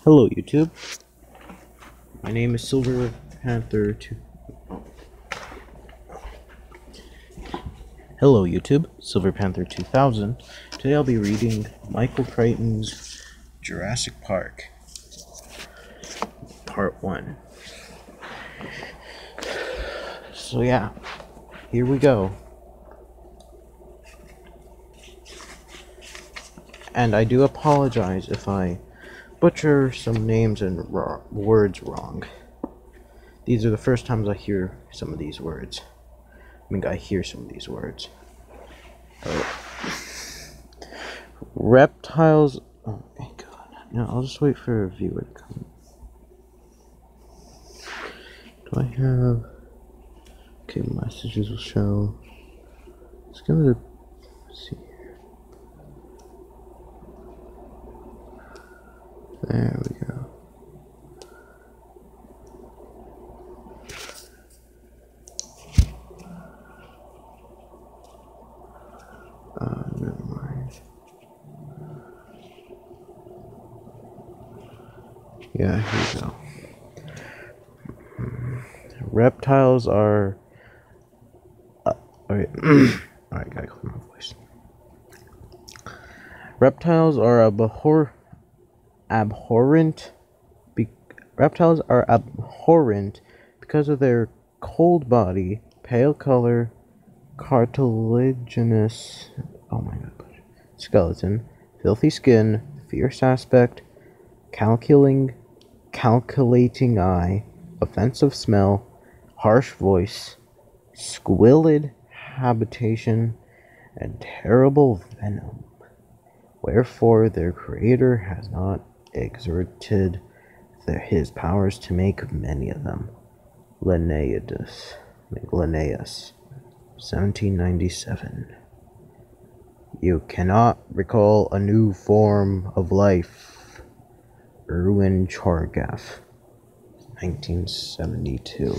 Hello YouTube, my name is Silver Panther 2. Hello YouTube, Silver Panther 2000. Today I'll be reading Michael Crichton's Jurassic Park, Part 1. So yeah, here we go. And I do apologize if I butcher some names and words wrong. These are the first times I hear some of these words. I hear some of these words. Reptiles. Oh my god. No, I'll just wait for a viewer to come. Do I have. Okay, messages will show. It's gonna. See. There we go. Never mind. Yeah, here we go. Reptiles are. Alright. Alright, gotta clear my voice. Reptiles are abhorrent because of their cold body, pale color, cartilaginous skeleton, filthy skin, fierce aspect, calculating eye, offensive smell, harsh voice, squalid habitation, and terrible venom. Wherefore their creator has not exerted his powers to make many of them. Linnaeus, 1797. You cannot recall a new form of life. Erwin Chargaff, 1972.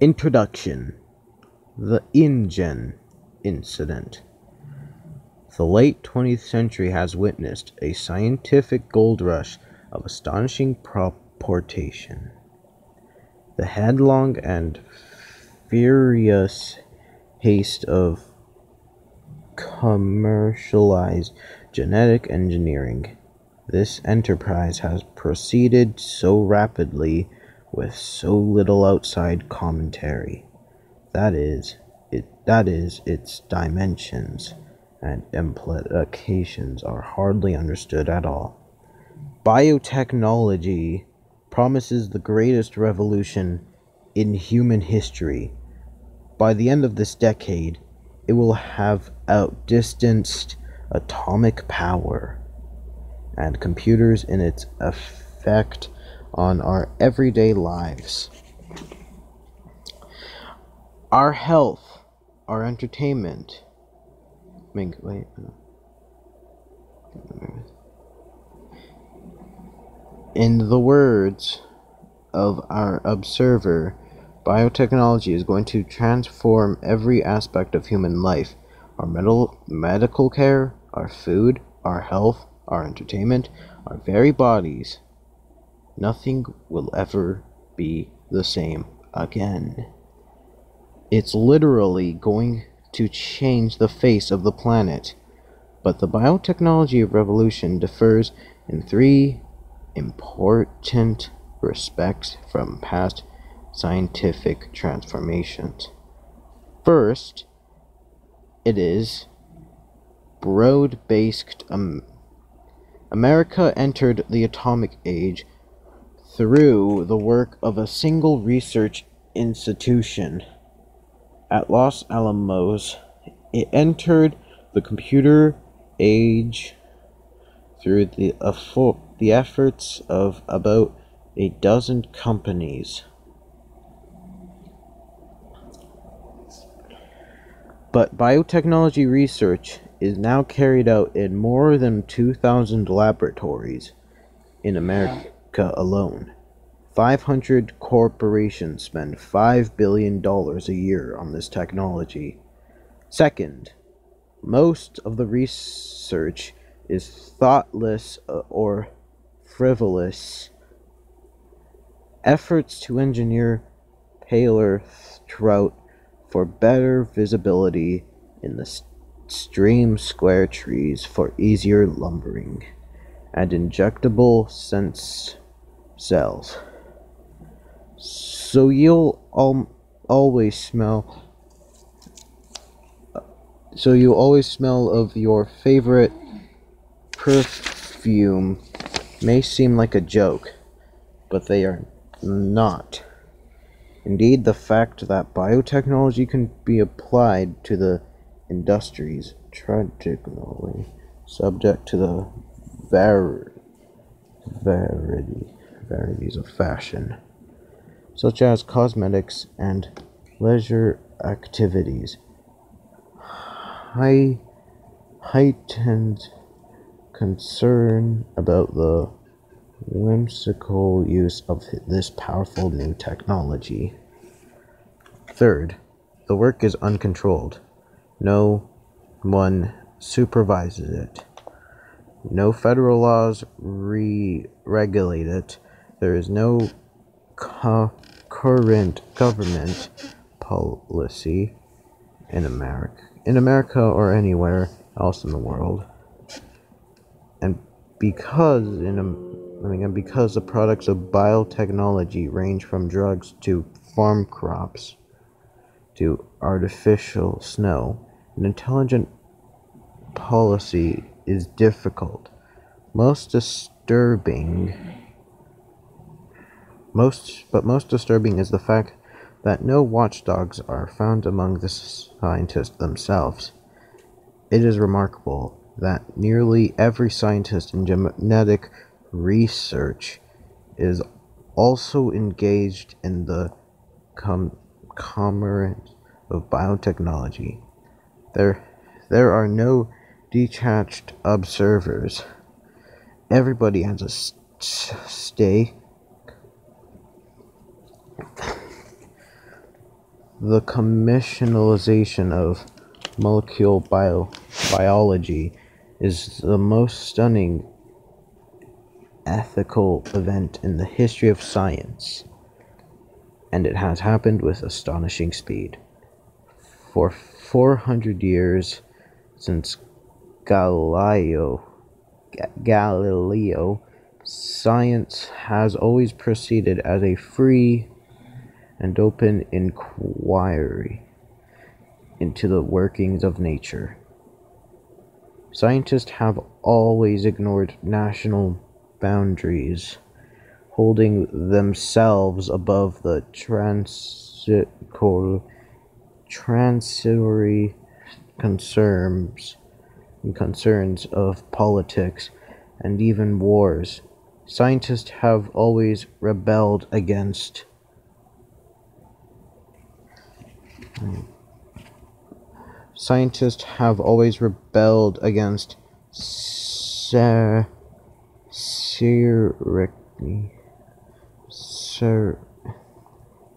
Introduction. The InGen incident. The late 20th century has witnessed a scientific gold rush of astonishing proportion. The headlong and furious haste of commercialized genetic engineering. This enterprise has proceeded so rapidly with so little outside commentary. That is, its dimensions and implications are hardly understood at all. Biotechnology promises the greatest revolution in human history. By the end of this decade, it will have outdistanced atomic power and computers in its effect on our everyday lives. Our health, our entertainment. In the words of our observer, biotechnology is going to transform every aspect of human life. Our medical care, our food, our health, our entertainment, our very bodies. Nothing will ever be the same again. It's literally going to change the face of the planet. But the biotechnology revolution differs in three important respects from past scientific transformations. First, it is broad-based. America entered the atomic age through the work of a single research institution. At Los Alamos, it entered the computer age through the efforts of about a dozen companies. But biotechnology research is now carried out in more than 2,000 laboratories in America alone. 500 corporations spend $5 billion a year on this technology. Second, most of the research is thoughtless or frivolous. Efforts to engineer paler trout for better visibility in the stream square trees for easier lumbering, and injectable sense cells. So you'll always smell of your favorite perfume may seem like a joke, but they are not. Indeed, the fact that biotechnology can be applied to the industries tragically subject to the varieties of fashion, such as cosmetics and leisure activities, heightened concern about the whimsical use of this powerful new technology. Third, the work is uncontrolled. No one supervises it. No federal laws regulate it. There is no current government policy in America or anywhere else in the world. And because the products of biotechnology range from drugs to farm crops to artificial snow, an intelligent policy is difficult. Most disturbing is the fact that no watchdogs are found among the scientists themselves. It is remarkable that nearly every scientist in genetic research is also engaged in the commerce of biotechnology. There are no detached observers. Everybody has a stake. The commercialization of molecular biology is the most stunning ethical event in the history of science, and it has happened with astonishing speed. For 400 years, since Galileo, science has always proceeded as a free and open inquiry into the workings of nature. Scientists have always ignored national boundaries, holding themselves above the transitory concerns of politics and even wars. Scientists have always rebelled against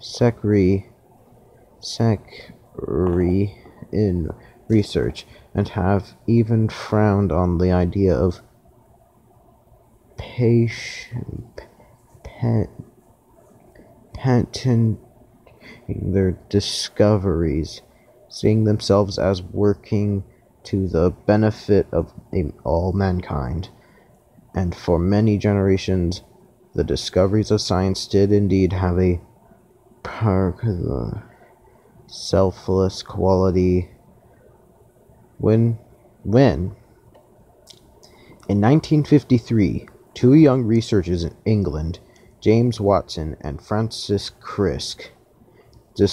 secrecy in research, and have even frowned on the idea of patenting their discoveries, seeing themselves as working to the benefit of all mankind. And for many generations, the discoveries of science did indeed have a selfless quality. When in 1953, two young researchers in England, James Watson and Francis Crick, the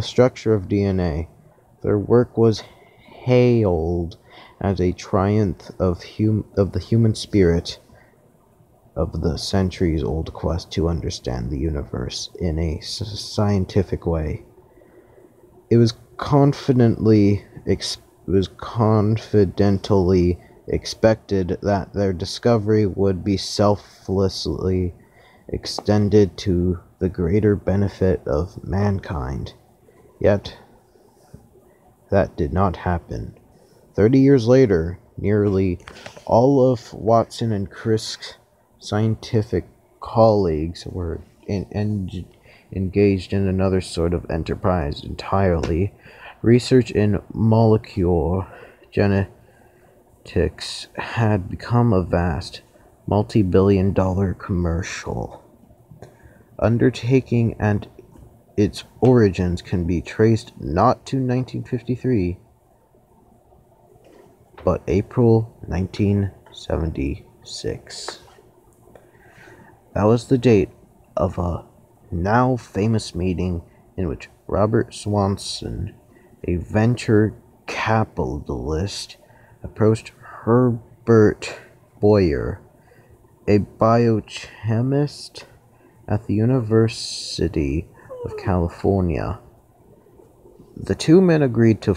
structure of DNA. Their work was hailed as a triumph of the human spirit, of the centuries-old quest to understand the universe in a scientific way. It was confidently expected that their discovery would be selflessly extended to the greater benefit of mankind. Yet, that did not happen. 30 years later, nearly all of Watson and Crick's scientific colleagues were engaged in another sort of enterprise entirely. Research in molecular genetics had become a vast, multi-billion-dollar commercial undertaking, and its origins can be traced not to 1953, but April 1976. That was the date of a now famous meeting in which Robert Swanson, a venture capitalist, approached Herbert Boyer, a biochemist at the University of California. The two men agreed to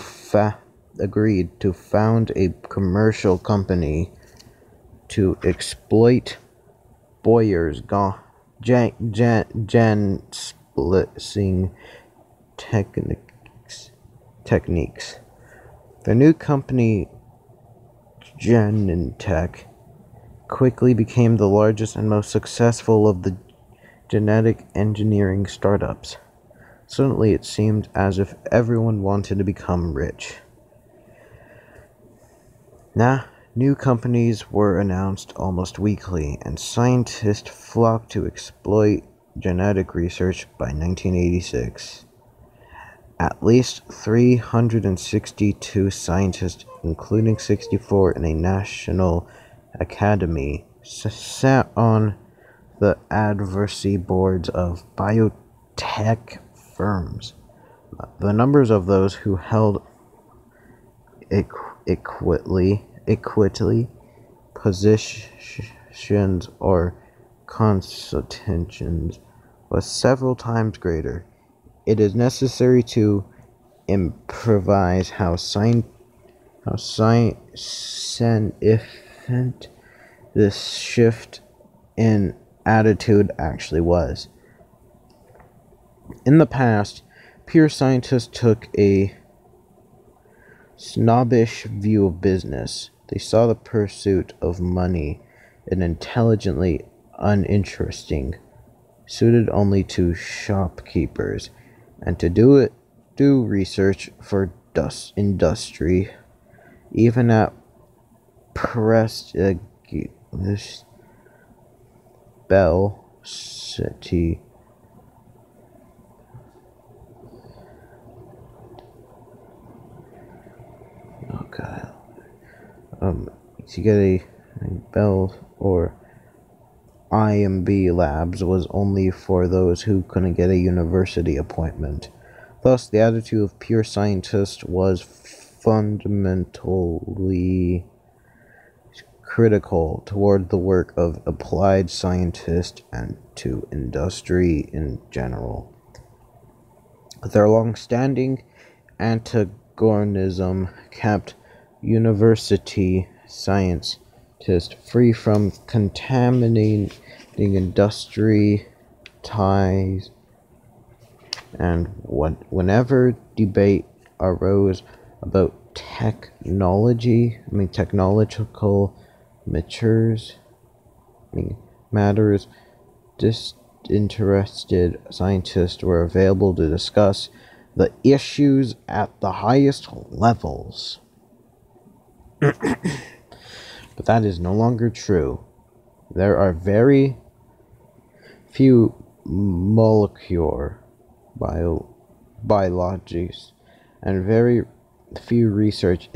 found a commercial company to exploit Boyer's gen-splitting techniques. The new company, Genentech, quickly became the largest and most successful of the genetic engineering startups. Suddenly it seemed as if everyone wanted to become rich. New companies were announced almost weekly, and scientists flocked to exploit genetic research by 1986. At least 362 scientists, including 64 in a national academy, sat on the advisory boards of biotech firms. The numbers of those who held equity positions or consultations was several times greater. It is necessary to improvise how significant this shift in attitude actually was. In the past, pure scientists took a snobbish view of business. They saw the pursuit of money as intelligently uninteresting, suited only to shopkeepers, and to do research for industry, even at prestigious Bell City. Okay. To get a Bell or IMB labs was only for those who couldn't get a university appointment. Thus, the attitude of pure scientists was fundamentally critical toward the work of applied scientists and to industry in general. Their long-standing antagonism kept university scientists free from contaminating industry ties, and whenever debate arose about technological matters, disinterested scientists were available to discuss the issues at the highest levels. But that is no longer true. There are very few molecular biologists and very few research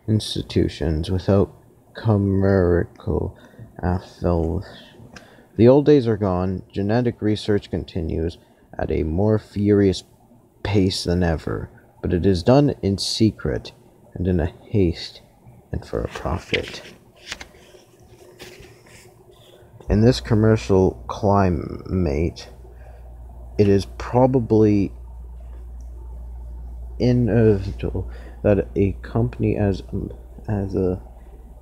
institutions without commercial affiliation. The old days are gone. Genetic research continues at a more furious pace than ever, but it is done in secret and in a haste and for a profit. In this commercial climate, it is probably inevitable that a company as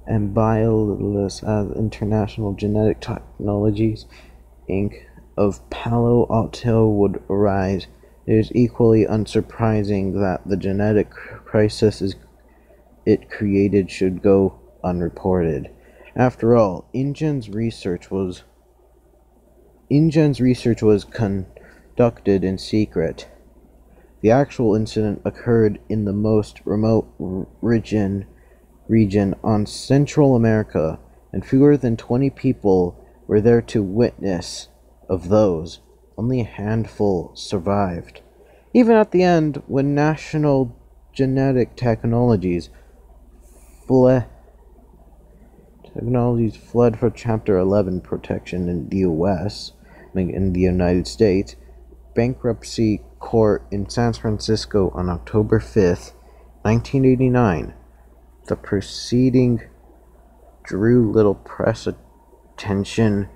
and Biolis as International Genetic Technologies, Inc. of Palo Alto would arise. It is equally unsurprising that the genetic crisis it created should go unreported. After all, InGen's research was conducted in secret. The actual incident occurred in the most remote region on Central America, and fewer than 20 people were there to witness. Of those, only a handful survived. Even at the end, when National Genetic Technologies fled for Chapter 11 protection in the United States, bankruptcy court in San Francisco on October 5th, 1989. The proceeding drew little press attention.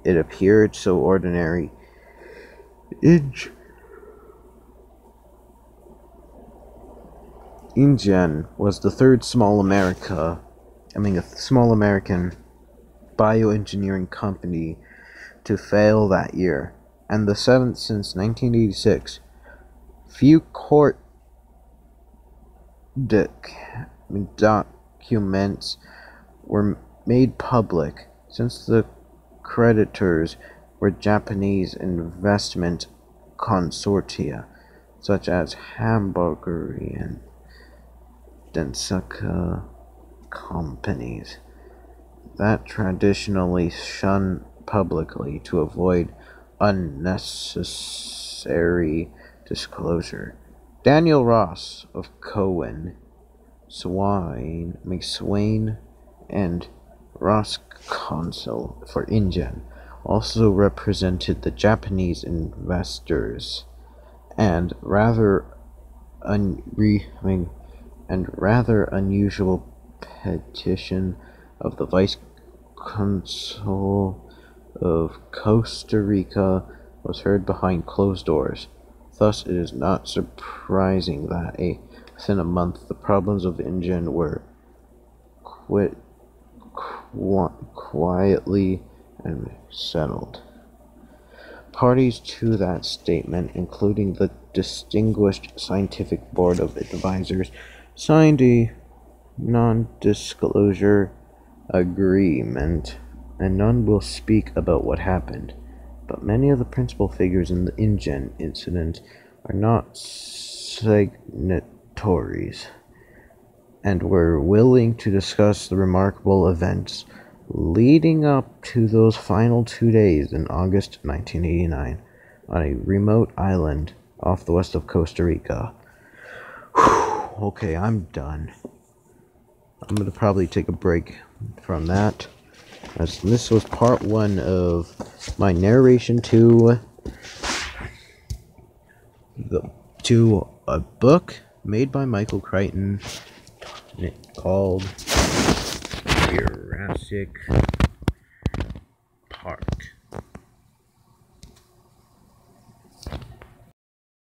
It appeared so ordinary. InGen was the third small American bioengineering company to fail that year, and the seventh since 1986. Few court documents were made public, since the creditors were Japanese investment consortia, such as Hamburger and Densaka companies, that traditionally shun publicly to avoid unnecessary disclosure. Daniel Ross of Cohen, McSwain, and Ross Counsel for InGen also represented the Japanese investors, and rather unusual petition of the Vice Consul of Costa Rica was heard behind closed doors. Thus, it is not surprising that within a month the problems of InGen were quietly and settled. Parties to that statement, including the Distinguished Scientific Board of Advisors, signed a non-disclosure agreement, and none will speak about what happened. But many of the principal figures in the InGen incident are not signatories, and were willing to discuss the remarkable events leading up to those final 2 days in August 1989 on a remote island off the west of Costa Rica. Okay, I'm done. I'm going to probably take a break from that, as this was part 1 of my narration to a book made by Micheal Crichton called Jurassic